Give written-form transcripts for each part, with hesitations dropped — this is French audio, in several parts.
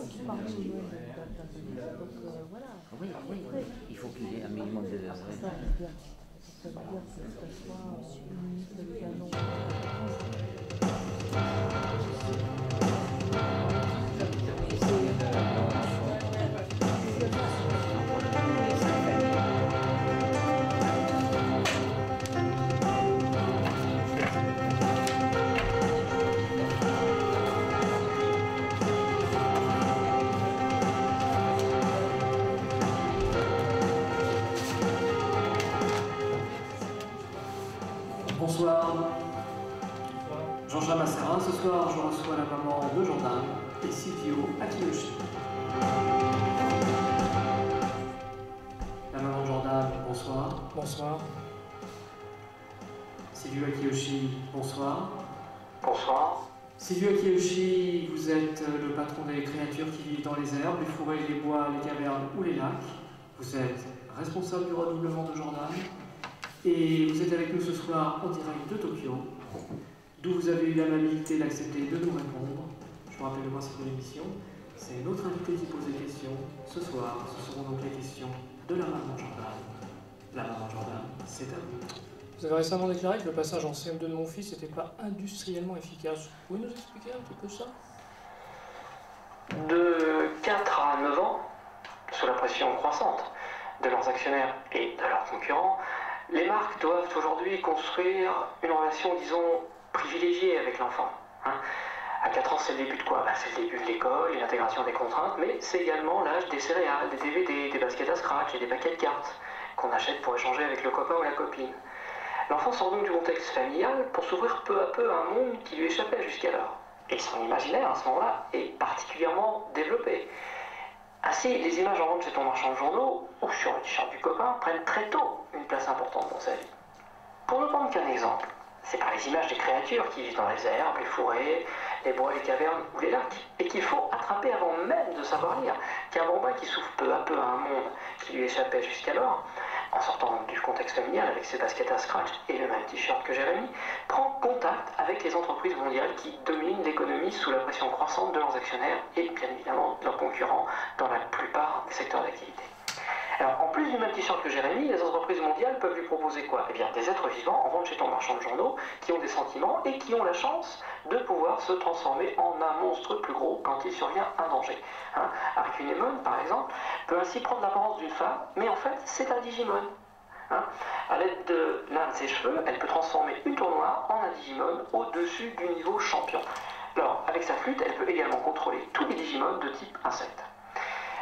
aussi parler aux Noël d'un peu. Donc voilà. Oui, oui, oui. Il faut qu'il y ait un minimum de... Ça veut dire que ce soit une minute de canon. Bonsoir. Jean-Jean Masserin, ce soir je reçois la maman de Jordan et Silvio Akiyoshi. La maman de Jordan, bonsoir. Bonsoir. Silvio Akiyoshi, bonsoir. Bonsoir. Silvio Akiyoshi, vous êtes le patron des créatures qui vivent dans les herbes, les forêts, les bois, les cavernes ou les lacs. Vous êtes responsable du redoublement de Jordan. Et vous êtes avec nous ce soir en direct de Tokyo, d'où vous avez eu l'amabilité d'accepter de nous répondre. Je vous rappelle le principe de l'émission, c'est notre invité qui pose des questions. Ce soir, ce seront donc les questions de la maman Jordan. La maman Jordan, c'est à vous. Vous avez récemment déclaré que le passage en CM2 de mon fils n'était pas industriellement efficace. Vous pouvez nous expliquer un petit peu ça? De 4 à 9 ans, sous la pression croissante de leurs actionnaires et de leurs concurrents, les marques doivent aujourd'hui construire une relation, disons, privilégiée avec l'enfant. À 4 ans, c'est le début de quoi? C'est le début de l'école et l'intégration des contraintes, mais c'est également l'âge des céréales, des DVD, des baskets à scratch et des paquets de cartes qu'on achète pour échanger avec le copain ou la copine. L'enfant sort donc du contexte familial pour s'ouvrir peu à peu à un monde qui lui échappait jusqu'alors. Et son imaginaire, à ce moment-là, est particulièrement développé. Ainsi, les images en vente chez ton marchand de journaux ou sur le t-shirt du copain prennent très tôt une place importante dans sa vie. Pour ne prendre qu'un exemple, c'est par les images des créatures qui vivent dans les herbes, les forêts, les bois, les cavernes ou les lacs, et qu'il faut attraper avant même de savoir lire, qu'un bambin qui s'ouvre peu à peu à un monde qui lui échappait jusqu'alors, en sortant du contexte familial avec ses baskets à scratch et le même t-shirt que Jérémy, prend contact avec les entreprises mondiales qui dominent l'économie sous la pression croissante de leurs actionnaires et bien évidemment de leurs concurrents dans la plupart des secteurs d'activité. Alors, en plus du même t-shirt que Jérémy, les entreprises mondiales peuvent lui proposer quoi? Eh bien, des êtres vivants en vente chez ton marchand de journaux qui ont des sentiments et qui ont la chance de pouvoir se transformer en un monstre plus gros quand il survient un danger. Arcunémone, par exemple, peut ainsi prendre l'apparence d'une femme, mais en fait, c'est un Digimon. À l'aide de l'un de ses cheveux, elle peut transformer une tournoire en un Digimon au-dessus du niveau champion. Alors, avec sa flûte, elle peut également contrôler tous les Digimon de type insecte.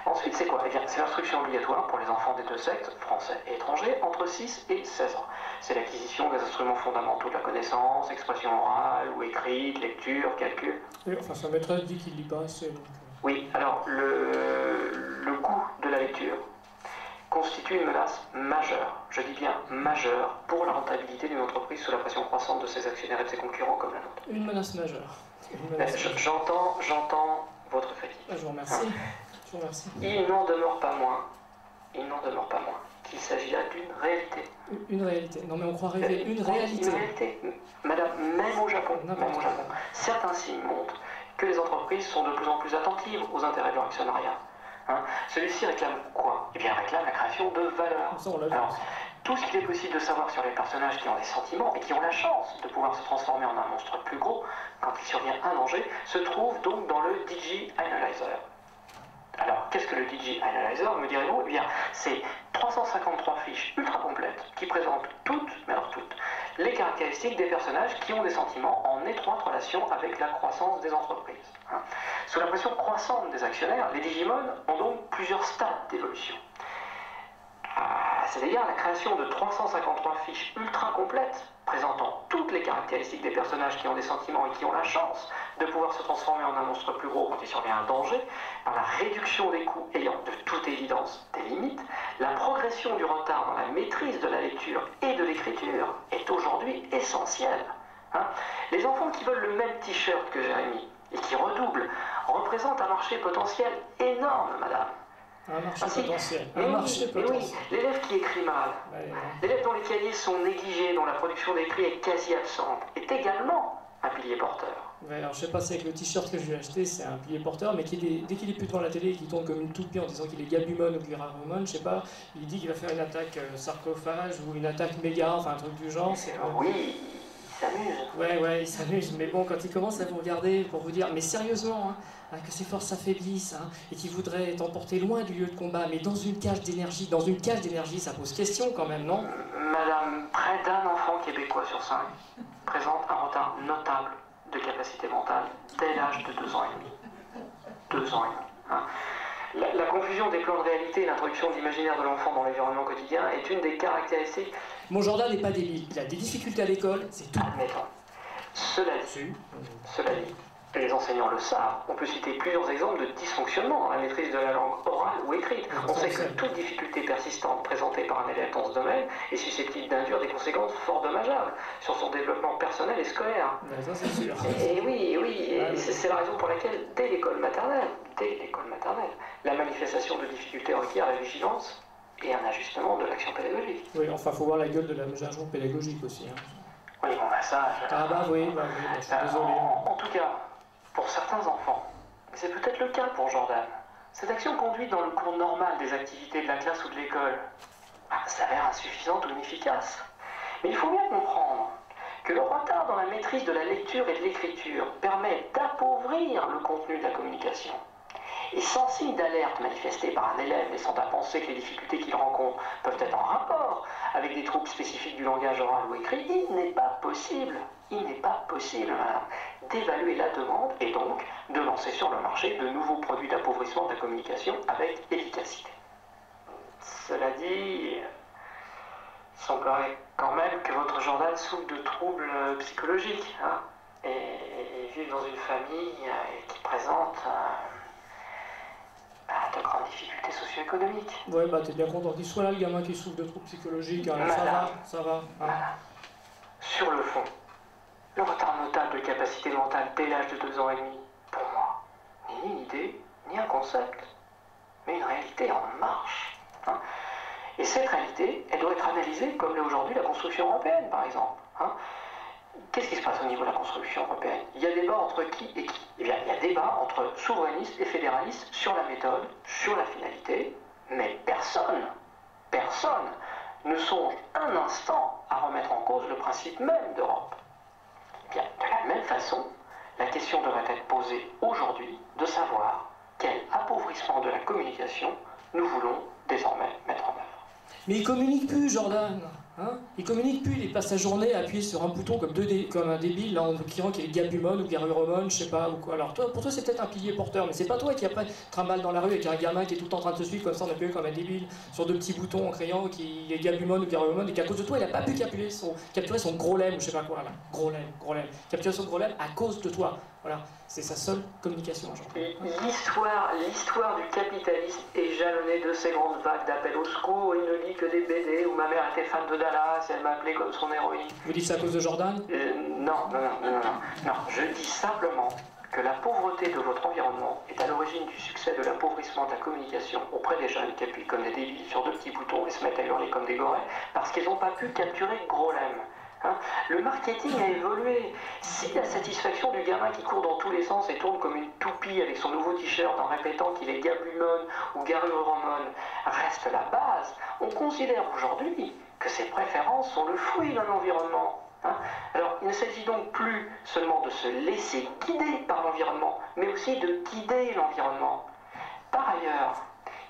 Ensuite, c'est quoi? Eh bien, c'est l'instruction obligatoire pour les enfants des deux sexes, français et étrangers, entre 6 et 16 ans. C'est l'acquisition des instruments fondamentaux de la connaissance, expression orale ou écrite, lecture, calcul. Oui, enfin, sa maîtresse dit qu'il lit pas assez. Donc... Oui, alors, le goût de la lecture constitue une menace majeure, je dis bien majeure, pour la rentabilité d'une entreprise sous la pression croissante de ses actionnaires et de ses concurrents comme la nôtre. Une menace majeure. J'entends votre critique. Je vous remercie. Je vous remercie. Il n'en demeure pas moins qu'il s'agit là d'une réalité. Une réalité. Non mais on croit rêver. Une réalité. Une réalité. Madame, même au Japon, certains signes montrent que les entreprises sont de plus en plus attentives aux intérêts de leur actionnariat. Celui-ci réclame quoi? Eh bien, réclame la création de valeur. Ça, on l'a vu. Alors, tout ce qu'il est possible de savoir sur les personnages qui ont des sentiments et qui ont la chance de pouvoir se transformer en un monstre plus gros quand il survient un danger se trouve donc dans le Digi Analyzer. Alors, qu'est-ce que le Digi Analyzer, me direz-vous? Eh bien, c'est 353 fiches ultra complètes qui présentent toutes, mais alors toutes, les caractéristiques des personnages qui ont des sentiments en étroite relation avec la croissance des entreprises. Sous la pression croissante des actionnaires, les Digimon ont donc plusieurs stades d'évolution. À cet égard, la création de 353 fiches ultra complètes présentant toutes les caractéristiques des personnages qui ont des sentiments et qui ont la chance de pouvoir se transformer en un monstre plus gros quand il survient un danger, par la réduction des coûts ayant de toute évidence des limites, la progression du retard dans la maîtrise de la lecture et de l'écriture est aujourd'hui essentielle. Les enfants qui veulent le même t-shirt que Jérémy et qui redoublent représentent un marché potentiel énorme, madame. Un marché potentiel. Mais oui, l'élève qui écrit mal, l'élève dont les cahiers sont négligés, dont la production d'écrit est quasi absente, est également un pilier porteur. Ouais, alors je sais pas si avec le t-shirt que je lui ai acheté, c'est un pilier porteur, mais dès qu'il est plus devant la télé et qu'il tourne comme une toupie en disant qu'il est Gabumon ou Garurumon, je sais pas, il dit qu'il va faire une attaque sarcophage ou une attaque méga, enfin un truc du genre. Oui, il s'amuse. Ouais, il s'amuse, mais bon, quand il commence à vous regarder pour vous dire, mais sérieusement, que ses forces s'affaiblissent, et qu'il voudrait t'emporter loin du lieu de combat, mais dans une cage d'énergie, ça pose question quand même, non? Madame, près d'un enfant québécois sur 5 présente un retard notable de capacité mentale dès l'âge de 2 ans et demi. 2 ans et demi. La confusion des plans de réalité et l'introduction de l'imaginaire de l'enfant dans l'environnement quotidien est une des caractéristiques... Mon Jordan n'est pas débile, il a des difficultés à l'école, c'est tout. Admettons. Cela dit, les enseignants le savent, on peut citer plusieurs exemples de dysfonctionnement dans la maîtrise de la langue orale ou écrite. On sait que toute difficulté persistante présentée par un élève dans ce domaine est susceptible d'induire des conséquences fort dommageables sur son développement personnel et scolaire. Ça c'est sûr. Et oui, c'est la raison pour laquelle, dès l'école maternelle, la manifestation de difficultés requiert la vigilance et un ajustement de l'action pédagogique. Oui, enfin, faut voir la gueule de l'aménagement pédagogique aussi. Oui, bon, ça... oui, je suis désolé. En tout cas, pour certains enfants, c'est peut-être le cas pour Jordan. Cette action conduite dans le cours normal des activités de la classe ou de l'école s'avère insuffisante ou inefficace. Mais il faut bien comprendre que le retard dans la maîtrise de la lecture et de l'écriture permet d'appauvrir le contenu de la communication. Et sans signe d'alerte manifesté par un élève laissant à penser que les difficultés qu'il rencontre peuvent être en rapport avec des troubles spécifiques du langage oral ou écrit, il n'est pas possible, madame, d'évaluer la demande et donc de lancer sur le marché de nouveaux produits d'appauvrissement de la communication avec efficacité. Cela dit, il semblerait quand même que votre Jordan souffre de troubles psychologiques, et vit dans une famille qui présente... de grandes difficultés socio-économiques. Ouais, t'es bien content qu'il soit là, le gamin qui souffre de troubles psychologiques, ça va. Sur le fond, le retard notable de capacité mentale dès l'âge de 2 ans et demi, pour moi, n'est ni une idée, ni un concept, mais une réalité en marche. Et cette réalité, elle doit être analysée comme l'est aujourd'hui la construction européenne, par exemple. Qu'est-ce qui se passe au niveau de la construction européenne? Il y a débat entre qui et qui? Eh bien, il y a débat entre souverainistes et fédéralistes sur la méthode, sur la finalité, mais personne ne songe un instant à remettre en cause le principe même d'Europe. Eh bien, de la même façon, la question devrait être posée aujourd'hui de savoir quel appauvrissement de la communication nous voulons désormais mettre en œuvre. Mais il communique plus, Jordan. Il communique plus, il passe sa journée à appuyer sur un bouton comme un débile, là, en criant qu'il est Gabumon ou Garurumon, je sais pas, ou quoi. Alors pour toi c'est peut-être un pilier porteur, mais c'est pas toi qui après trimballe dans la rue avec un gamin qui est tout le temps en train de se suivre comme ça, on appuie comme un débile, sur 2 petits boutons en criant qu'il est Gabumon ou Garurumon, et qu'à cause de toi il a pas pu capturer son gros lemme, ou je sais pas quoi, là. Gros lemme. Capturer son gros lemme à cause de toi. Voilà, c'est sa seule communication aujourd'hui. L'histoire du capitalisme est jalonnée de ces grandes vagues d'appels au secours. Il ne lit que des BD où ma mère était fan de Dallas et elle m'appelait comme son héroïne. Vous dites ça à cause de Jordan? Non. Je dis simplement que la pauvreté de votre environnement est à l'origine du succès de l'appauvrissement de la communication auprès des jeunes qui appuient comme des débiles sur 2 petits boutons et se mettent à hurler comme des gorées parce qu'ils n'ont pas pu capturer gros lemme. Le marketing a évolué. Si la satisfaction du gamin qui court dans tous les sens et tourne comme une toupie avec son nouveau t-shirt en répétant qu'il est Gabumon ou Garurumon reste la base, on considère aujourd'hui que ses préférences sont le fruit d'un environnement. Alors, il ne s'agit donc plus seulement de se laisser guider par l'environnement, mais aussi de guider l'environnement. Par ailleurs,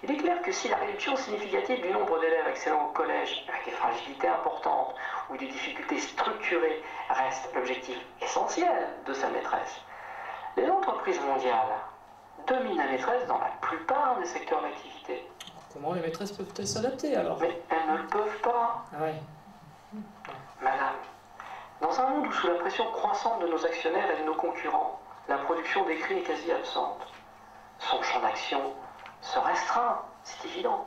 il est clair que si la réduction significative du nombre d'élèves accédant au collège avec des fragilités importantes ou des difficultés structurées reste l'objectif essentiel de sa maîtresse, les entreprises mondiales dominent la maîtresse dans la plupart des secteurs d'activité. Comment les maîtresses peuvent-elles s'adapter alors? Mais elles ne le peuvent pas. Madame, dans un monde où sous la pression croissante de nos actionnaires et de nos concurrents, la production d'écrit est quasi absente, son champ d'action se restreint, c'est évident.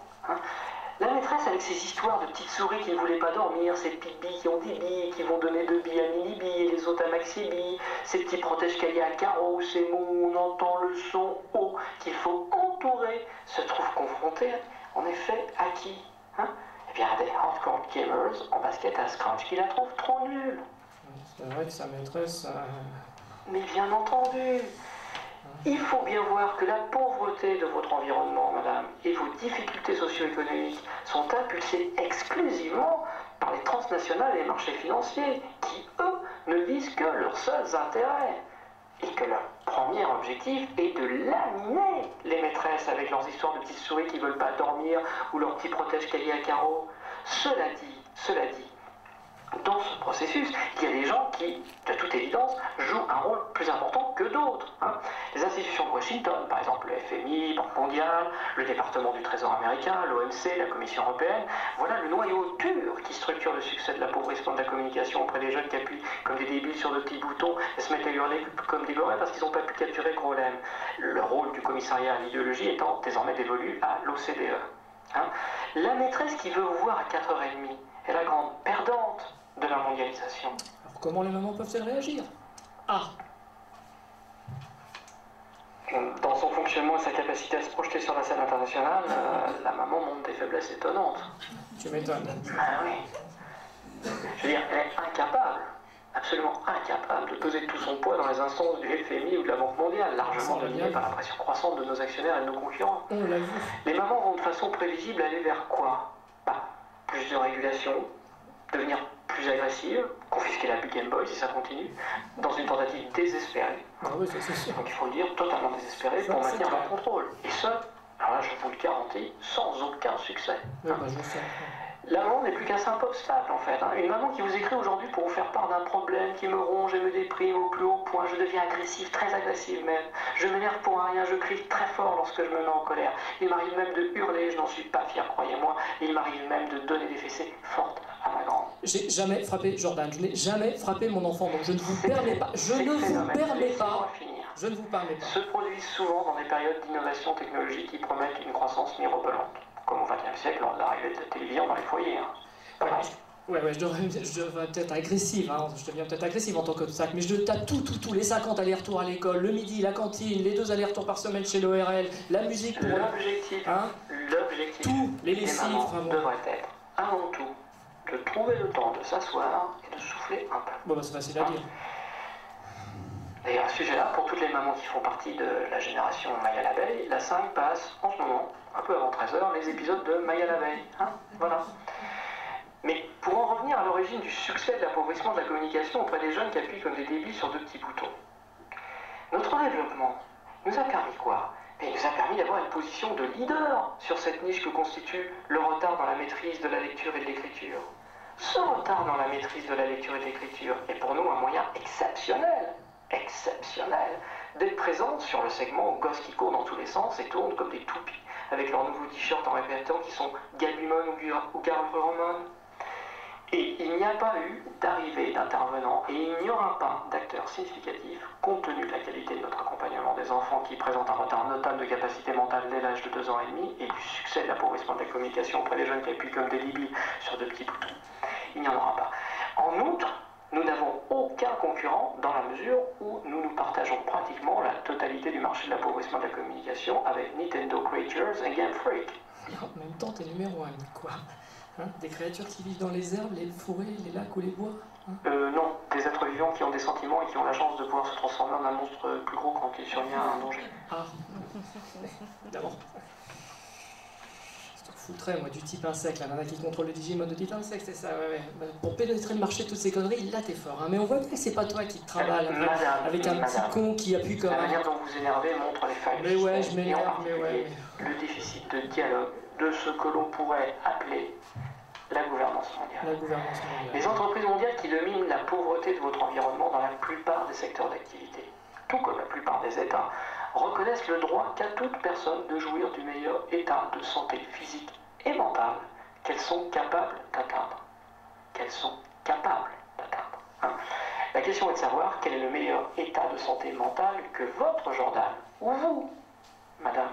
La maîtresse avec ses histoires de petites souris qui ne voulaient pas dormir, ces petites billes qui ont des billes et qui vont donner 2 billes à mini-billes et les autres à maxi-billes, ces petits protège-cahiers à carreaux, ces mots où on entend le son haut qu'il faut entourer, se trouve confrontée en effet à qui? Eh bien à des hardcore gamers en basket à scratch qui la trouvent trop nulle. C'est vrai que sa maîtresse... Mais bien entendu. Il faut bien voir que la pauvreté de votre environnement, madame, et vos difficultés socio-économiques sont impulsées exclusivement par les transnationales et les marchés financiers, qui, eux, ne visent que leurs seuls intérêts. Et que leur premier objectif est de laminer les maîtresses avec leurs histoires de petites souris qui ne veulent pas dormir ou leurs petits protèges cahiers à carreaux. Cela dit, dans ce processus, il y a des gens qui, de toute évidence, jouent un rôle plus important que d'autres. Les institutions de Washington, par exemple le FMI, Banque mondiale, le département du Trésor américain, l'OMC, la Commission européenne, voilà le noyau dur qui structure le succès de l'appauvrissement de la communication auprès des jeunes qui appuient comme des débiles sur de petits boutons et se mettent à hurler comme des gorilles parce qu'ils n'ont pas pu capturer le problème. Le rôle du commissariat à l'idéologie étant désormais dévolu à l'OCDE. La maîtresse qui veut vous voir à 4h30 est la grande perdante de la mondialisation. Alors comment les mamans peuvent-elles réagir? Dans son fonctionnement et sa capacité à se projeter sur la scène internationale, la maman montre des faiblesses étonnantes. Tu m'étonnes. Ah oui. Je veux dire, elle est incapable, absolument incapable de peser tout son poids dans les instances du FMI ou de la Banque mondiale, largement dominée par la pression croissante de nos actionnaires et de nos concurrents. On l'a vu. Les mamans vont de façon prévisible aller vers quoi? Plus de régulation, devenir plus agressive, confisquer la Big Game Boy si ça continue, dans une tentative désespérée. Ah oui, ça c'est sûr. Donc il faut le dire, totalement désespérée pour maintenir leur contrôle. Et ça, alors là je vous le garantis, sans aucun succès. Oui, je sais. La maman n'est plus qu'un simple obstacle en fait. Une maman qui vous écrit aujourd'hui pour vous faire part d'un problème qui me ronge et me déprime au plus haut point. Je deviens agressive, très agressive même. Je m'énerve pour un rien, je crie très fort lorsque je me mets en colère. Il m'arrive même de hurler, je n'en suis pas fier, croyez-moi. Il m'arrive même de donner des fessées fortes à ma grande. J'ai jamais frappé Jordan, je n'ai jamais frappé mon enfant, donc je ne vous permets pas. Je ne vous permets pas. Je ne vous permets pas. Se produisent souvent dans des périodes d'innovation technologique qui promettent une croissance mirobolante, comme au XXe siècle lors de l'arrivée de la télévision dans les foyers. Voilà. Ouais, je devrais peut-être agressive, je deviens peut-être agressive en tant qu'obstacle, mais je tape tout, les 50 allers-retours à l'école, le midi, la cantine, les 2 allers-retours par semaine chez l'ORL, la musique pour... L'objectif, tout, les lessives, des mamans devrait être, avant tout, de trouver le temps de s'asseoir et de souffler un peu. Bon, c'est facile à dire. D'ailleurs, à ce sujet-là, pour toutes les mamans qui font partie de la génération Maya l'abeille, la 5 passe en ce moment, un peu avant 13h, les épisodes de Maya l'abeille. Voilà. Mais pour en revenir à l'origine du succès de l'appauvrissement de la communication auprès des jeunes qui appuient comme des débiles sur 2 petits boutons, notre développement nous a permis quoi? Il nous a permis d'avoir une position de leader sur cette niche que constitue le retard dans la maîtrise de la lecture et de l'écriture. Ce retard dans la maîtrise de la lecture et de l'écriture est pour nous un moyen exceptionnel d'être présent sur le segment aux gosses qui courent dans tous les sens et tournent comme des toupies avec leurs nouveaux t-shirts en répétant qui sont Gabumon ou Garurumon. Et il n'y a pas eu d'arrivée d'intervenants et il n'y aura pas d'acteurs significatifs compte tenu de la qualité de notre accompagnement des enfants qui présentent un retard notable de capacité mentale dès l'âge de 2 ans et demi et du succès de l'appauvrissement de la communication auprès des jeunes qui appuient comme des débiles sur 2 petits boutons. Il n'y en aura pas. En outre, nous n'avons aucun concurrent dans la mesure où nous partageons pratiquement la totalité du marché de l'appauvrissement de la communication avec Nintendo Creatures et Game Freak. Et en même temps, t'es numéro 1, quoi. Des créatures qui vivent dans les herbes, les forêts, les lacs ou les bois. Non, des êtres vivants qui ont des sentiments et qui ont la chance de pouvoir se transformer en un monstre plus gros quand il survient un danger. Évidemment. Je te foutrais, moi, du type insecte, la nana qui contrôle le Digimon de type insecte, c'est ça, ouais. Pour pénétrer le marché de toutes ces conneries, là t'es fort, Mais on voit bien que c'est pas toi qui te travaille avec un petit con qui appuie comme La manière dont vous énervez montre les failles. Mais ouais, je m'énerve, le déficit de dialogue de ce que l'on pourrait appeler la gouvernance mondiale. Les entreprises mondiales qui dominent la pauvreté de votre environnement dans la plupart des secteurs d'activité, tout comme la plupart des États, reconnaissent le droit qu'a toute personne de jouir du meilleur état de santé physique et mentale qu'elles sont capables d'atteindre. La question est de savoir quel est le meilleur état de santé mentale que votre Jordan, ou vous, madame,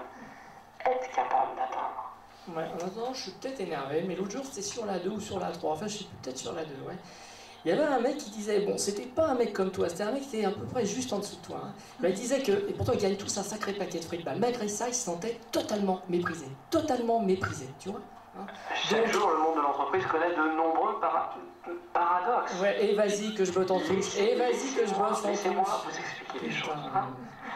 êtes capable d'atteindre. Ouais, maintenant je suis peut-être énervé, mais l'autre jour c'était sur la 2 ou sur la 3, enfin je suis peut-être sur la 2, ouais. Il y avait un mec qui disait, bon c'était pas un mec comme toi, c'était un mec qui était à peu près juste en dessous de toi, mais il disait que, et pourtant il gagne tous un sacré paquet de fric balles, malgré ça il se sentait totalement méprisé, tu vois. Chaque jour le monde de l'entreprise connaît de nombreux paradoxes paradoxe. Ouais, et vas-y que je botte en touche, et vas-y que je bosse en Laissez-moi touche. vous expliquer les Putain. choses. Hein.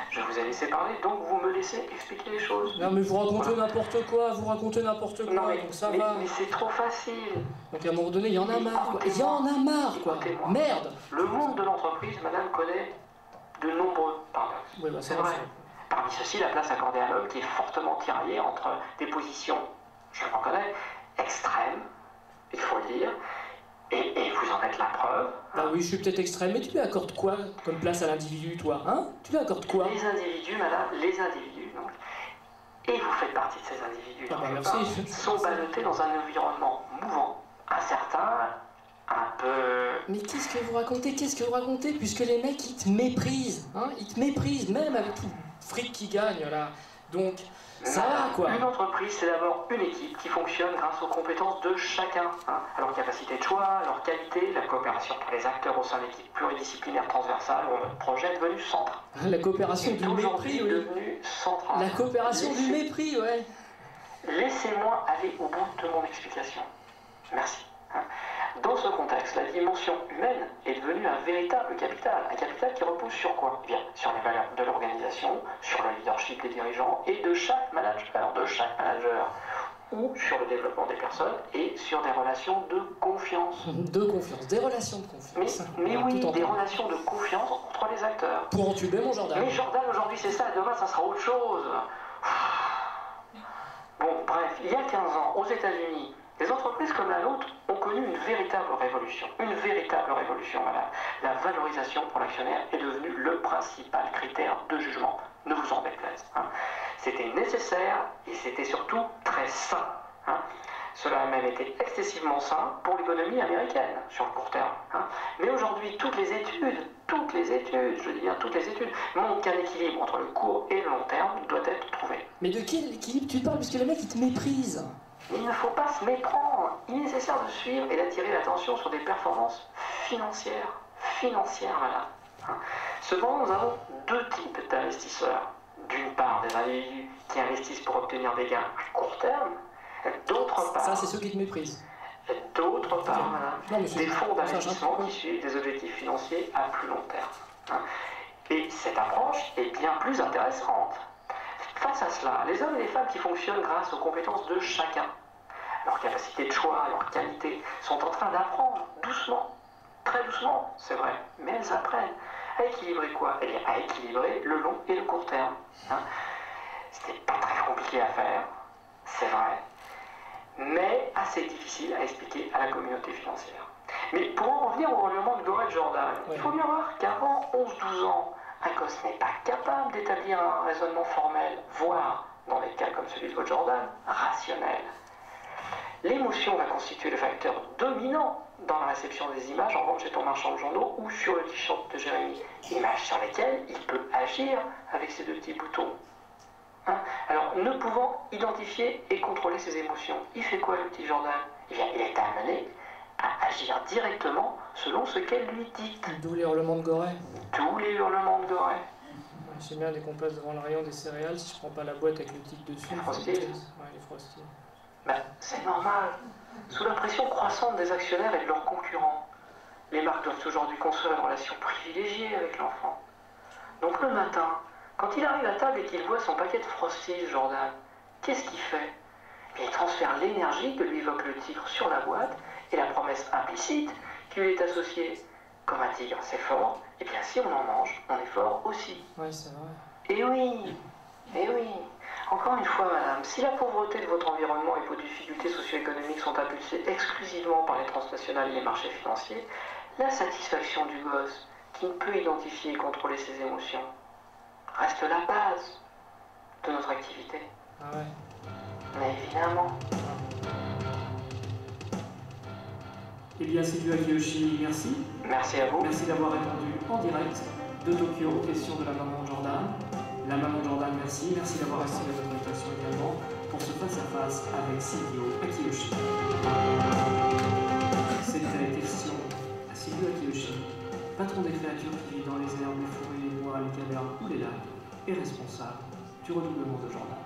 Je vous ai laissé parler, donc vous me laissez expliquer les choses. Non mais vous racontez n'importe quoi, vous racontez n'importe quoi, Non, mais, donc ça va. mais c'est trop facile. Donc à un moment donné, il y en a marre, quoi. Il y en a marre, quoi. Écoutez-moi. Merde. Le monde de l'entreprise, madame, connaît de nombreux paradoxes. Oui, bah C'est ça va. vrai. Parmi ceux-ci, la place accordée à l'homme qui est fortement tiraillée entre des positions, je le reconnais, extrêmes, il faut le dire, et vous en êtes la preuve. Bah oui, je suis peut-être extrême, mais tu lui accordes quoi comme place à l'individu, toi, hein? Tu lui accordes quoi? Les individus, madame, les individus, donc, et vous faites partie de ces individus, Ah dont bah je merci. parle, sont ballottés dans un environnement mouvant, incertain, un peu... Mais qu'est-ce que vous racontez? Qu'est-ce que vous racontez? Puisque les mecs, ils te méprisent, hein? Ils te méprisent, même avec tout le fric qu'ils gagnent, là. Donc, ça va, quoi. Une entreprise, c'est d'abord une équipe qui fonctionne grâce aux compétences de chacun, hein, à leur capacité de choix, à leur qualité, la coopération entre les acteurs au sein d'équipes pluridisciplinaires transversales, où notre projet est devenu central. La coopération du Aujourd'hui mépris, oui. devenu central. La coopération du mépris, ouais. Laissez-moi aller au bout de mon explication. Merci. Hein. Dans ce contexte, la dimension humaine est devenue un véritable capital. Un capital qui repose sur quoi? Eh bien, sur les valeurs de l'organisation, sur le leadership des dirigeants et de chaque manager, ou sur le développement des personnes et sur des relations de confiance. De confiance, des relations de confiance. Mais Voilà, oui, tout en des temps. relations de confiance entre les acteurs. Pour entuber mon Jordan. Mais Jordan, aujourd'hui, c'est ça, demain, ça sera autre chose. Bon, bref, il y a 15 ans, aux États-Unis, les entreprises comme la nôtre ont connu une véritable révolution. Une véritable révolution, madame. La valorisation pour l'actionnaire est devenue le principal critère de jugement. Ne vous en déplaise. Hein. C'était nécessaire et c'était surtout très sain. Hein. Cela a même été excessivement sain pour l'économie américaine, sur le court terme. Hein. Mais aujourd'hui, toutes les études, je dis bien toutes les études, montrent qu'un équilibre entre le court et le long terme doit être trouvé. Mais de quel équilibre tu parles? Puisque les mecs, ils te méprisent. Il ne faut pas se méprendre. Il est nécessaire de suivre et d'attirer l'attention sur des performances financières. Financières, madame. Hein. Cependant, nous avons deux types d'investisseurs. D'une part, des individus qui investissent pour obtenir des gains à court terme. D'autre part, Ça, c'est ceux qui te méprisent. d'autre part, madame, Non, mais c'est- des fonds ça, d'investissement j'entends. qui suivent des objectifs financiers à plus long terme. Hein. Et cette approche est bien plus intéressante. Face à cela, les hommes et les femmes qui fonctionnent grâce aux compétences de chacun, leur capacité de choix, leur qualité, sont en train d'apprendre doucement, très doucement, c'est vrai, mais elles apprennent à équilibrer quoi? Eh bien, à équilibrer le long et le court terme. Hein. Ce n'est pas très compliqué à faire, c'est vrai, mais assez difficile à expliquer à la communauté financière. Mais pour en revenir au règlement de Gorel Jordan, il faut bien voir qu'avant 11-12 ans, Akos n'est pas capable d'établir un raisonnement formel, voire, dans des cas comme celui de votre Jordan, rationnel. L'émotion va constituer le facteur dominant dans la réception des images en vente chez ton marchand de journaux ou sur le t-shirt de Jérémy. Images sur lesquelles il peut agir avec ses deux petits boutons. Hein? Alors, ne pouvant identifier et contrôler ses émotions, il fait quoi le petit Jordan? Eh bien, il est amené à agir directement selon ce qu'elle lui dicte. D'où les hurlements de Goret. Tous les hurlements de Goret. J'aime bien dès qu'on passe devant le rayon des céréales, si je prends pas la boîte avec le titre dessus. Les faut Frosties. que je dise. Ouais, les Frosties. Ben, c'est normal. Sous la pression croissante des actionnaires et de leurs concurrents, les marques doivent aujourd'hui construire une relation privilégiée avec l'enfant. Donc le matin, quand il arrive à table et qu'il voit son paquet de Frosties, Jordan, qu'est-ce qu'il fait? Eh bien, il transfère l'énergie que lui évoque le tigre sur la boîte et la promesse implicite qui lui est associée. Comme un tigre, c'est fort, et bien si on en mange, on est fort aussi. Ouais, c'est vrai. Eh oui, eh oui. Encore une fois, madame, si la pauvreté de votre environnement et vos difficultés socio-économiques sont impulsées exclusivement par les transnationales et les marchés financiers, la satisfaction du gosse, qui ne peut identifier et contrôler ses émotions, reste la base de notre activité. Ah ouais. Mais évidemment. Eh bien, Sylvia Kiyoshi, merci. Merci à vous. Merci d'avoir répondu en direct de Tokyo aux questions de la maman Jordan. La maman Jordan, merci. Merci d'avoir assuré notre invitation également pour ce face-à-face avec Silvio Akiyoshi. C'était question à Silvio Akiyoshi, patron des créatures qui vivent dans les herbes, les forêts, les bois, les cavernes ou les lacs, et responsable du redoublement de Jordan.